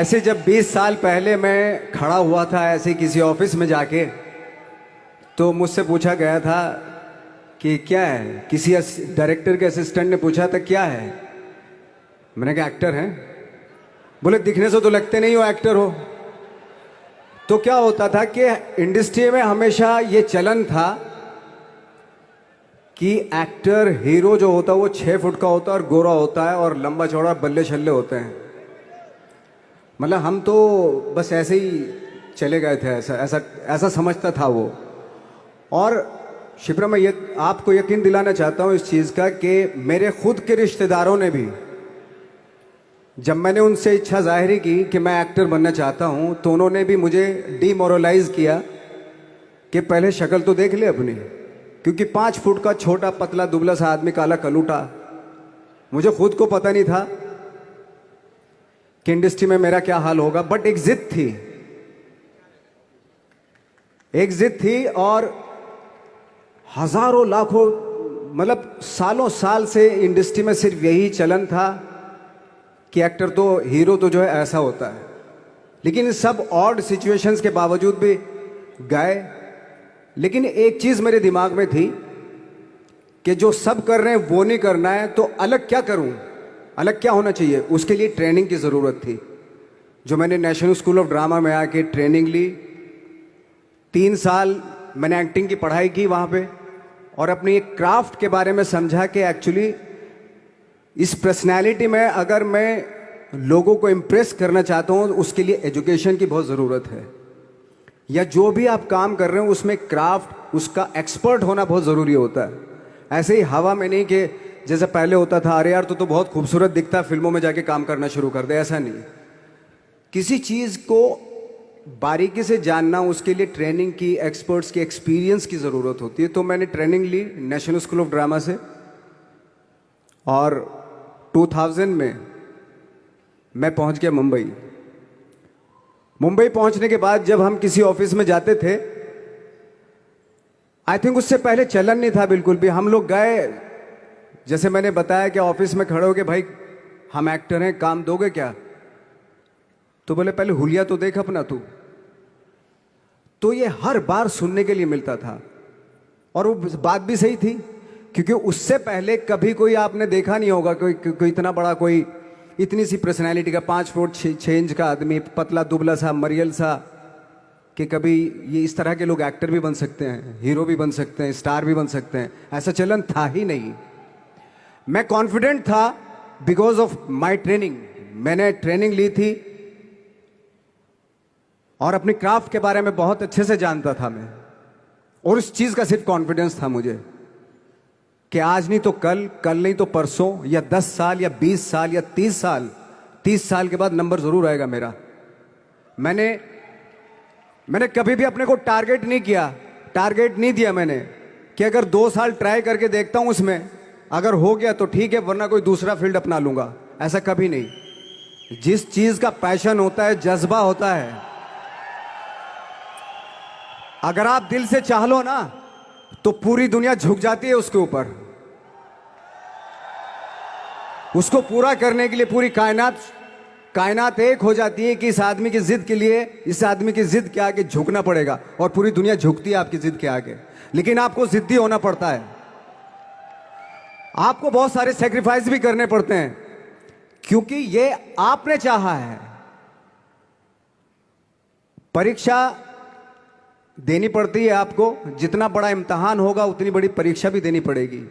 ऐसे जब 20 साल पहले मैं खड़ा हुआ था ऐसे किसी ऑफिस में जाके, तो मुझसे पूछा गया था कि क्या है। किसी डायरेक्टर के असिस्टेंट ने पूछा था क्या है। मैंने कहा एक्टर हैं। बोले दिखने से तो लगते नहीं हो एक्टर हो। तो क्या होता था कि इंडस्ट्री में हमेशा ये चलन था कि एक्टर हीरो जो होता है वो 6 फुट का होता है और गोरा होता है और लंबा चौड़ा बल्ले छल्ले होते हैं। मतलब हम तो बस ऐसे ही चले गए थे, ऐसा ऐसा ऐसा समझता था वो। और शिप्रा, मैं ये आपको यकीन दिलाना चाहता हूँ इस चीज़ का कि मेरे खुद के रिश्तेदारों ने भी, जब मैंने उनसे इच्छा जाहिर की कि मैं एक्टर बनना चाहता हूँ, तो उन्होंने भी मुझे डीमोरलाइज किया कि पहले शक्ल तो देख ले अपनी। क्योंकि 5 फुट का छोटा पतला दुबला सा आदमी, काला कलूटा, मुझे खुद को पता नहीं था कि इंडस्ट्री में मेरा क्या हाल होगा। बट एक जिद थी, एक जिद थी। और हजारों लाखों, मतलब सालों साल से इंडस्ट्री में सिर्फ यही चलन था कि एक्टर तो, हीरो तो जो है ऐसा होता है। लेकिन इन सब ऑड सिचुएशंस के बावजूद भी गए। लेकिन एक चीज मेरे दिमाग में थी कि जो सब कर रहे हैं वो नहीं करना है, तो अलग क्या करूं, अलग क्या होना चाहिए। उसके लिए ट्रेनिंग की ज़रूरत थी, जो मैंने नेशनल स्कूल ऑफ ड्रामा में आके ट्रेनिंग ली। 3 साल मैंने एक्टिंग की पढ़ाई की वहाँ पे, और अपनी एक क्राफ्ट के बारे में समझा कि एक्चुअली इस पर्सनैलिटी में अगर मैं लोगों को इम्प्रेस करना चाहता हूँ, उसके लिए एजुकेशन की बहुत ज़रूरत है। या जो भी आप काम कर रहे हो उसमें क्राफ्ट, उसका एक्सपर्ट होना बहुत ज़रूरी होता है। ऐसे ही हवा में नहीं कि जैसे पहले होता था, अरे यार तो बहुत खूबसूरत दिखता है, फिल्मों में जाके काम करना शुरू कर दे। ऐसा नहीं, किसी चीज़ को बारीकी से जानना, उसके लिए ट्रेनिंग की, एक्सपर्ट्स की, एक्सपीरियंस की ज़रूरत होती है। तो मैंने ट्रेनिंग ली नेशनल स्कूल ऑफ ड्रामा से, और 2000 में मैं पहुंच गया मुंबई। मुंबई पहुंचने के बाद जब हम किसी ऑफिस में जाते थे, आई थिंक उससे पहले चलन नहीं था बिल्कुल भी। हम लोग गए, जैसे मैंने बताया कि ऑफिस में खड़े हो के, भाई हम एक्टर हैं, काम दोगे क्या। तो बोले पहले हुलिया तो देख अपना तू। तो ये हर बार सुनने के लिए मिलता था, और वो बात भी सही थी, क्योंकि उससे पहले कभी कोई आपने देखा नहीं होगा कोई इतना बड़ा, कोई इतनी सी पर्सनैलिटी का 5 फुट 6 इंच का आदमी, पतला दुबला सा मरियल सा, कि कभी ये इस तरह के लोग एक्टर भी बन सकते हैं, हीरो भी बन सकते हैं, स्टार भी बन सकते हैं। ऐसा चलन था ही नहीं। मैं कॉन्फिडेंट था बिकॉज ऑफ माई ट्रेनिंग। मैंने ट्रेनिंग ली थी और अपनी क्राफ्ट के बारे में बहुत अच्छे से जानता था मैं, और उस चीज का सिर्फ कॉन्फिडेंस था मुझे कि आज नहीं तो कल, कल नहीं तो परसों, या 10 साल या 20 साल या 30 साल, 30 साल के बाद नंबर जरूर आएगा मेरा। मैंने कभी भी अपने को टारगेट नहीं किया, टारगेट नहीं दिया मैंने कि अगर 2 साल ट्राई करके देखता हूं, उसमें अगर हो गया तो ठीक है, वरना कोई दूसरा फील्ड अपना लूंगा। ऐसा कभी नहीं। जिस चीज का पैशन होता है, जज्बा होता है, अगर आप दिल से चाह लो ना, तो पूरी दुनिया झुक जाती है उसके ऊपर। उसको पूरा करने के लिए पूरी कायनात एक हो जाती है कि इस आदमी की जिद के लिए, इस आदमी की जिद के आगे झुकना पड़ेगा, और पूरी दुनिया झुकती है आपकी जिद के आगे। लेकिन आपको जिद्दी होना पड़ता है, आपको बहुत सारे सेक्रीफाइस भी करने पड़ते हैं, क्योंकि ये आपने चाहा है। परीक्षा देनी पड़ती है आपको, जितना बड़ा इम्तहान होगा उतनी बड़ी परीक्षा भी देनी पड़ेगी।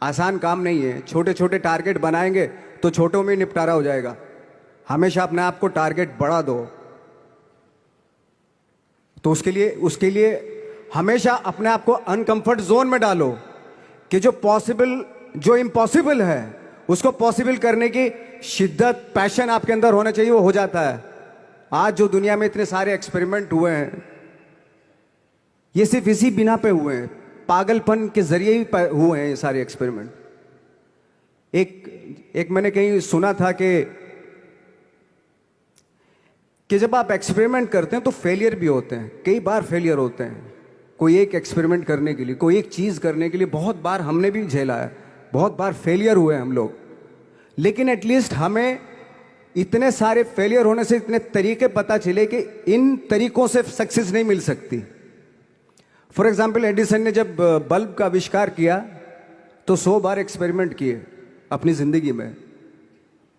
आसान काम नहीं है। छोटे छोटे टारगेट बनाएंगे तो छोटों में निपटारा हो जाएगा। हमेशा अपने आप को टारगेट बढ़ा दो। तो उसके लिए हमेशा अपने आप को अनकंफर्ट जोन में डालो, कि जो इम्पॉसिबल है उसको पॉसिबल करने की शिद्दत, पैशन आपके अंदर होना चाहिए, वो हो जाता है। आज जो दुनिया में इतने सारे एक्सपेरिमेंट हुए हैं, ये सिर्फ इसी बिना पे हुए हैं, पागलपन के जरिए ही हुए हैं ये सारे एक्सपेरिमेंट। एक मैंने कहीं सुना था कि जब आप एक्सपेरिमेंट करते हैं तो फेलियर भी होते हैं, कई बार फेलियर होते हैं। कोई एक एक्सपेरिमेंट करने के लिए, कोई एक चीज करने के लिए बहुत बार हमने भी झेला है, बहुत बार फेलियर हुए हम लोग। लेकिन एटलीस्ट हमें इतने सारे फेलियर होने से इतने तरीके पता चले कि इन तरीकों से सक्सेस नहीं मिल सकती। फॉर एग्जाम्पल, एडिसन ने जब बल्ब का आविष्कार किया तो 100 बार एक्सपेरिमेंट किए अपनी जिंदगी में।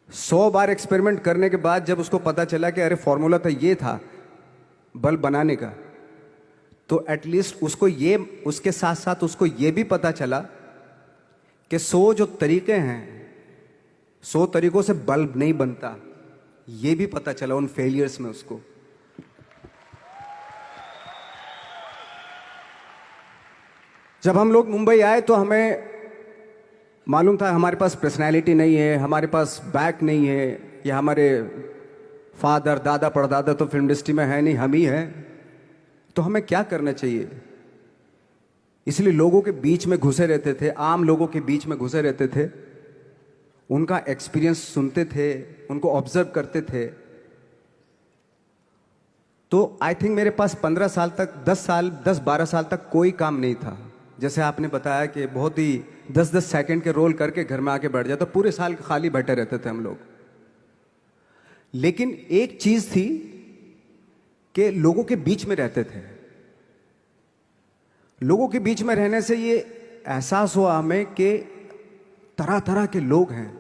100 बार एक्सपेरिमेंट करने के बाद जब उसको पता चला कि अरे फॉर्मूला तो ये था बल्ब बनाने का, तो एटलीस्ट उसको ये, उसके साथ साथ उसको ये भी पता चला कि 100 जो तरीके हैं, 100 तरीकों से बल्ब नहीं बनता, ये भी पता चला उन फेलियर्स में उसको। जब हम लोग मुंबई आए तो हमें मालूम था हमारे पास पर्सनैलिटी नहीं है, हमारे पास बैक नहीं है, या हमारे फादर दादा परदादा तो फिल्म इंडस्ट्री में है नहीं, हम ही हैं, तो हमें क्या करना चाहिए। इसलिए लोगों के बीच में घुसे रहते थे, आम लोगों के बीच में घुसे रहते थे, उनका एक्सपीरियंस सुनते थे, उनको ऑब्जर्व करते थे। तो आई थिंक मेरे पास 15 साल तक, 10-12 साल तक कोई काम नहीं था। जैसे आपने बताया कि बहुत ही 10-10 सेकंड के रोल करके घर में आके बैठ जाए, तो पूरे साल खाली बैठे रहते थे हम लोग। लेकिन एक चीज थी कि लोगों के बीच में रहते थे। लोगों के बीच में रहने से ये एहसास हुआ हमें कि तरह तरह के लोग हैं,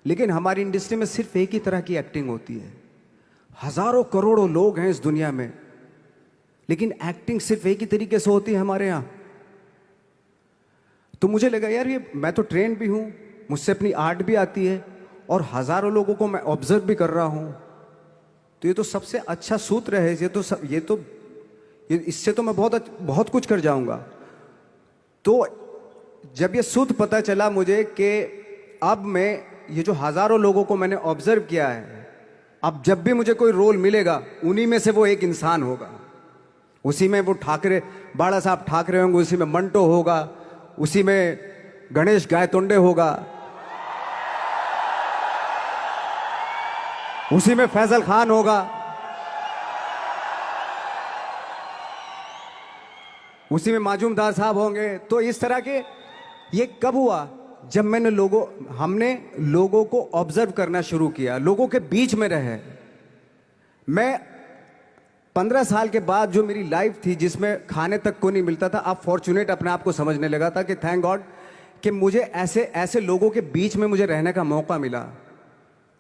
लेकिन हमारी इंडस्ट्री में सिर्फ एक ही तरह की एक्टिंग होती है। हजारों करोड़ों लोग हैं इस दुनिया में, लेकिन एक्टिंग सिर्फ एक ही तरीके से होती है हमारे यहां। तो मुझे लगा यार, ये मैं तो ट्रेन भी हूं, मुझसे अपनी आर्ट भी आती है, और हजारों लोगों को मैं ऑब्जर्व भी कर रहा हूं, तो ये तो सबसे अच्छा सूत्र है। इससे तो मैं बहुत कुछ कर जाऊंगा। तो जब ये सूत्र पता चला मुझे कि अब मैं ये जो हजारों लोगों को मैंने ऑब्जर्व किया है, अब जब भी मुझे कोई रोल मिलेगा उन्हीं में से वो एक इंसान होगा। उसी में वो ठाकरे, बाला साहब ठाकरे होंगे, उसी में मंटो होगा, उसी में गणेश गायतोंडे होगा, उसी में फैजल खान होगा, उसी में माजूमदार साहब होंगे। तो इस तरह के, ये कब हुआ? जब हमने लोगों को ऑब्जर्व करना शुरू किया, लोगों के बीच में रहे। मैं 15 साल के बाद जो मेरी लाइफ थी, जिसमें खाने तक को नहीं मिलता था, अब फॉर्चुनेट अपने आप को समझने लगा था कि थैंक गॉड कि मुझे ऐसे ऐसे लोगों के बीच में मुझे रहने का मौका मिला।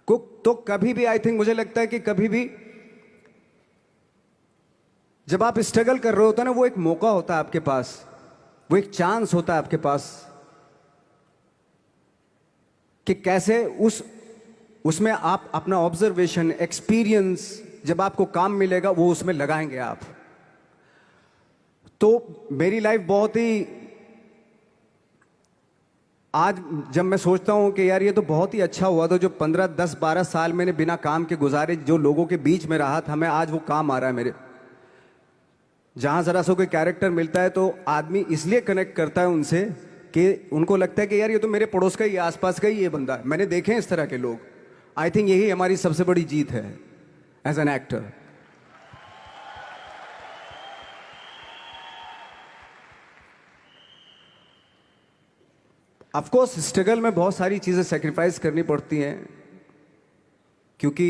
तो कभी भी, आई थिंक मुझे लगता है कि कभी भी जब आप स्ट्रगल कर रहे होते हैं ना, वो एक मौका होता है आपके पास, वो एक चांस होता है आपके पास कि कैसे उसमें आप अपना ऑब्जर्वेशन, एक्सपीरियंस, जब आपको काम मिलेगा वो उसमें लगाएंगे आप। तो मेरी लाइफ बहुत ही, आज जब मैं सोचता हूं कि यार ये तो बहुत ही अच्छा हुआ था जो 15, 10, 12 साल मैंने बिना काम के गुजारे, जो लोगों के बीच में रहा था, मैं आज वो काम आ रहा है मेरे। जहां जरा सा कोई कैरेक्टर मिलता है तो आदमी इसलिए कनेक्ट करता है उनसे कि उनको लगता है कि यार ये तो मेरे पड़ोस का ही, आसपास का ही ये बंदा है। मैंने देखे हैं इस तरह के लोग। आई थिंक यही हमारी सबसे बड़ी जीत है as an actor. Of course struggle में बहुत सारी चीजें सेक्रीफाइस करनी पड़ती हैं, क्योंकि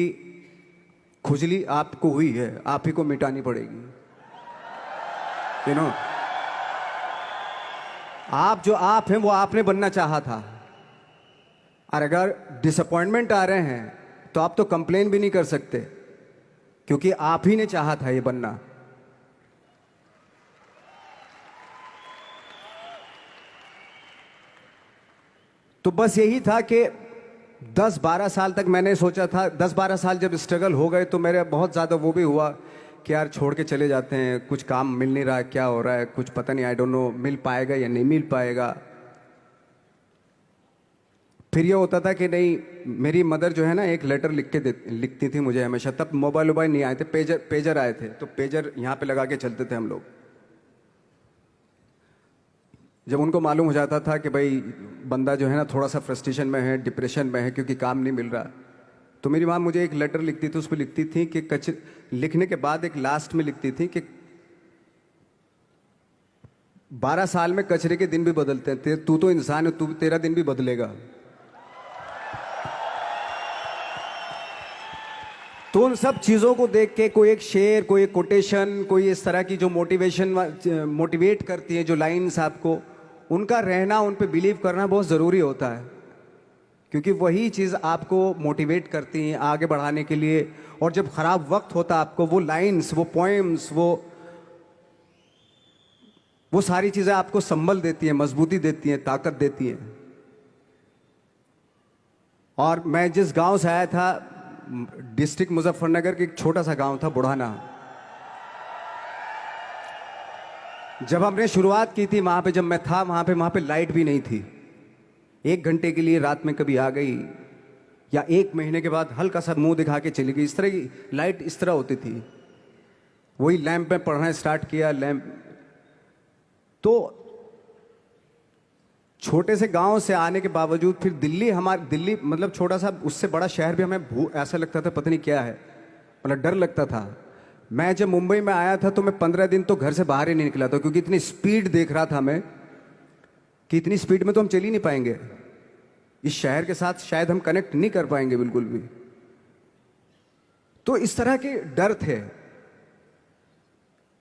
खुजली आपको हुई है, आप ही को मिटानी पड़ेगी। यू नो, आप जो आप हैं वो आपने बनना चाहा था, और अगर डिसअपॉइंटमेंट आ रहे हैं तो आप तो कंप्लेन भी नहीं कर सकते, क्योंकि आप ही ने चाहा था ये बनना। तो बस यही था कि 10-12 साल तक मैंने सोचा था, 10-12 साल जब स्ट्रगल हो गए तो मेरे बहुत ज़्यादा वो भी हुआ कि यार छोड़ के चले जाते हैं, कुछ काम मिल नहीं रहा है, क्या हो रहा है कुछ पता नहीं, आई डोंट नो मिल पाएगा या नहीं मिल पाएगा। फिर ये होता था कि नहीं, मेरी मदर जो है ना एक लेटर लिखती थी मुझे हमेशा। तब मोबाइल नहीं आए थे, पेजर आए थे, तो पेजर यहाँ पे लगा के चलते थे हम लोग। जब उनको मालूम हो जाता था कि भाई बंदा जो है ना थोड़ा सा फ्रस्ट्रेशन में है, डिप्रेशन में है क्योंकि काम नहीं मिल रहा, तो मेरी माँ मुझे एक लेटर लिखती थी। उसमें लिखती थी कि लिखने के बाद एक लास्ट में लिखती थी कि 12 साल में कचरे के दिन भी बदलते हैं, तू तो इंसान है, तेरा दिन भी बदलेगा। तो उन सब चीज़ों को देख के कोई एक शेर, कोई एक कोटेशन, कोई इस तरह की जो मोटिवेट करती है जो लाइंस आपको, उनका रहना, उन पे बिलीव करना बहुत ज़रूरी होता है, क्योंकि वही चीज़ आपको मोटिवेट करती हैं आगे बढ़ाने के लिए। और जब ख़राब वक्त होता है आपको, वो लाइंस, वो पोएम्स, वो सारी चीज़ें आपको संबल देती हैं, मजबूती देती हैं, ताकत देती हैं। और मैं जिस गांव से आया था, डिस्ट्रिक्ट मुजफ्फरनगर के एक छोटा सा गांव था बुढ़ाना। जब हमने शुरुआत की थी वहां पे, जब मैं था वहां पे लाइट भी नहीं थी। 1 घंटे के लिए रात में कभी आ गई, या 1 महीने के बाद हल्का सा मुंह दिखा के चली गई। इस तरह की लाइट इस तरह होती थी। वही लैंप में पढ़ना स्टार्ट किया, लैंप। तो छोटे से गांव से आने के बावजूद फिर दिल्ली मतलब छोटा सा, उससे बड़ा शहर भी हमें ऐसा लगता था पता नहीं क्या है, मतलब डर लगता था। मैं जब मुंबई में आया था तो मैं 15 दिन तो घर से बाहर ही नहीं निकला था, क्योंकि इतनी स्पीड देख रहा था मैं कि इतनी स्पीड में तो हम चल ही नहीं पाएंगे, इस शहर के साथ शायद हम कनेक्ट नहीं कर पाएंगे बिल्कुल भी। तो इस तरह के डर थे।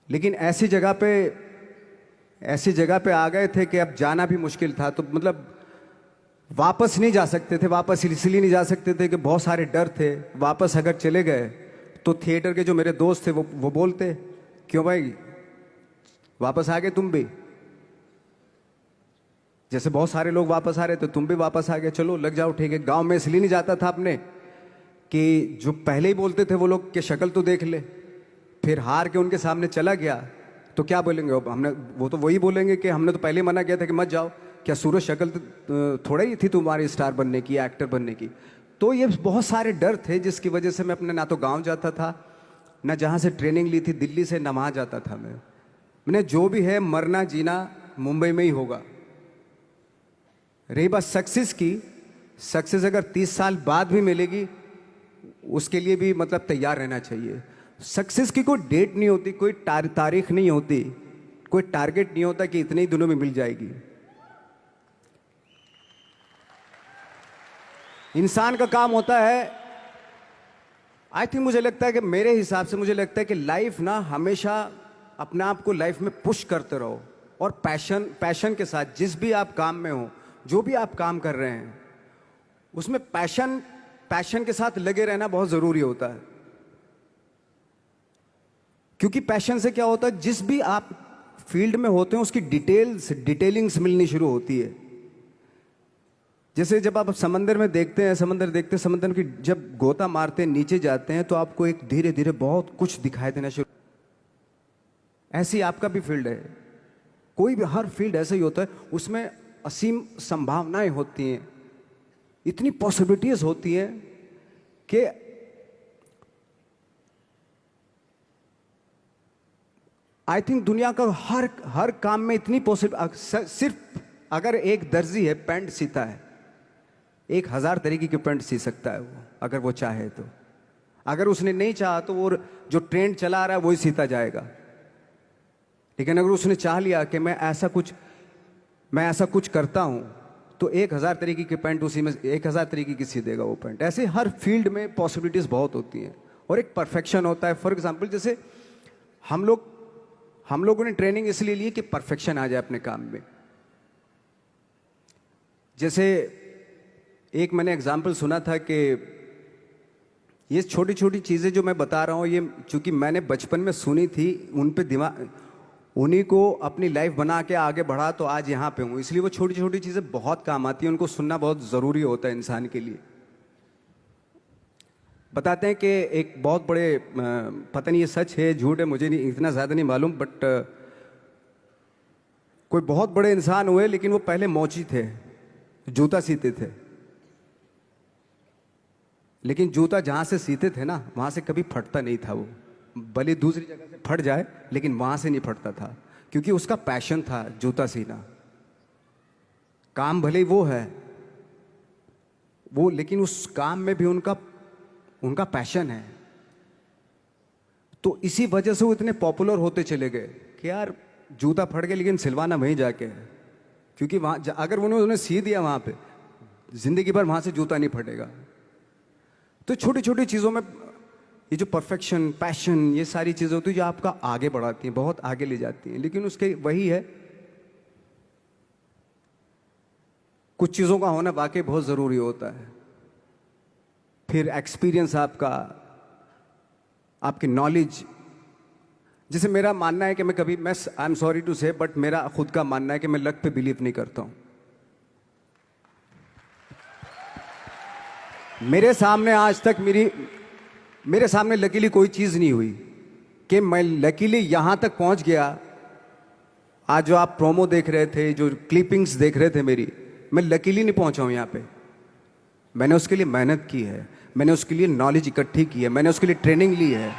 लेकिन ऐसी जगह पे आ गए थे कि अब जाना भी मुश्किल था। तो मतलब वापस नहीं जा सकते थे। वापस इसलिए नहीं जा सकते थे कि बहुत सारे डर थे। वापस अगर चले गए तो थिएटर के जो मेरे दोस्त थे वो बोलते, क्यों भाई वापस आ गए तुम भी, जैसे बहुत सारे लोग वापस आ रहे थे तुम भी वापस आ गए, चलो लग जाओ ठीक है। गांव में इसलिए नहीं जाता था अपने कि जो पहले ही बोलते थे वो लोग कि शक्ल तो देख ले, फिर हार के उनके सामने चला गया तो क्या बोलेंगे वो तो वही बोलेंगे कि हमने तो पहले मना किया था कि मत जाओ, क्या सूरज शक्ल थोड़ा ही थी तुम्हारी स्टार बनने की, एक्टर बनने की। तो ये बहुत सारे डर थे जिसकी वजह से मैं अपने ना तो गांव जाता था, ना जहां से ट्रेनिंग ली थी दिल्ली से, ना वहां जाता था। मैंने जो भी है मरना जीना मुंबई में ही होगा। रही बात सक्सेस की, सक्सेस अगर 30 साल बाद भी मिलेगी उसके लिए भी मतलब तैयार रहना चाहिए। सक्सेस की कोई डेट नहीं होती, कोई तारीख नहीं होती, कोई टारगेट नहीं होता कि इतने ही दिनों में मिल जाएगी। इंसान का काम होता है, आई थिंक मुझे लगता है कि मेरे हिसाब से मुझे लगता है कि लाइफ ना हमेशा अपने आप को लाइफ में पुश करते रहो, और पैशन के साथ जिस भी आप काम में हो, जो भी आप काम कर रहे हैं उसमें पैशन के साथ लगे रहना बहुत जरूरी होता है। क्योंकि पैशन से क्या होता है, जिस भी आप फील्ड में होते हैं उसकी डिटेलिंग्स मिलनी शुरू होती है। जैसे जब आप समंदर में देखते हैं, समंदर की जब गोता मारते हैं, नीचे जाते हैं तो आपको एक धीरे धीरे बहुत कुछ दिखाई देना शुरू। ऐसी आपका भी फील्ड है, कोई भी हर फील्ड ऐसा ही होता है, उसमें असीम संभावनाएं होती हैं, इतनी पॉसिबिलिटीज होती हैं कि आई थिंक दुनिया का हर काम में इतनी सिर्फ अगर एक दर्जी है पैंट सीता है, 1000 तरीके की पैंट सी सकता है वो, अगर वो चाहे तो। अगर उसने नहीं चाहा तो वो जो ट्रेंड चला आ रहा है वही सीता जाएगा। लेकिन अगर उसने चाह लिया कि मैं ऐसा कुछ करता हूं, तो 1000 तरीके की पैंट उसी में 1000 तरीके की सी देगा वो पैंट। ऐसे हर फील्ड में पॉसिबिलिटीज बहुत होती हैं, और एक परफेक्शन होता है। फॉर एग्जाम्पल जैसे हम लोगों ने ट्रेनिंग इसलिए ली कि परफेक्शन आ जाए अपने काम में। जैसे एक मैंने एग्जाम्पल सुना था कि ये छोटी छोटी चीज़ें जो मैं बता रहा हूँ, ये चूंकि मैंने बचपन में सुनी थी, उन पे दिमाग, उन्हीं को अपनी लाइफ बना के आगे बढ़ा तो आज यहाँ पे हूँ। इसलिए वो छोटी छोटी चीज़ें बहुत काम आती हैं, उनको सुनना बहुत ज़रूरी होता है इंसान के लिए। बताते हैं कि एक बहुत बड़े, पता नहीं ये सच है झूठ है, मुझे नहीं इतना ज़्यादा नहीं मालूम, बट कोई बहुत बड़े इंसान हुए, लेकिन वो पहले मोची थे, जूता सीते थे। लेकिन जूता जहाँ से सीते थे ना, वहाँ से कभी फटता नहीं था वो, भले दूसरी जगह से फट जाए लेकिन वहाँ से नहीं फटता था, क्योंकि उसका पैशन था जूता सीना। काम भले ही वो है वो, लेकिन उस काम में भी उनका पैशन है। तो इसी वजह से वो इतने पॉपुलर होते चले गए कि यार जूता फट गया लेकिन सिलवाना वहीं जाके है, क्योंकि वहाँ अगर उन्होंने सी दिया वहाँ पे, जिंदगी भर वहाँ से जूता नहीं फटेगा। तो छोटी छोटी चीज़ों में ये जो परफेक्शन, पैशन, ये सारी चीज़ें होती है जो आपका आगे बढ़ाती हैं, बहुत आगे ले जाती हैं, लेकिन उसके वही है, कुछ चीज़ों का होना वाकई बहुत ज़रूरी होता है। फिर एक्सपीरियंस आपका, आपकी नॉलेज। जैसे मेरा मानना है कि मैं आई एम सॉरी टू से, बट मेरा खुद का मानना है कि मैं लक पे बिलीव नहीं करता हूं। मेरे सामने आज तक मेरे सामने लकीली कोई चीज़ नहीं हुई कि मैं लकीली यहां तक पहुंच गया। आज जो आप प्रोमो देख रहे थे, जो क्लिपिंग्स देख रहे थे मेरी, मैं लकीली नहीं पहुंचा हूं यहां पे। मैंने उसके लिए मेहनत की है, मैंने उसके लिए नॉलेज इकट्ठी की है, मैंने उसके लिए ट्रेनिंग ली है।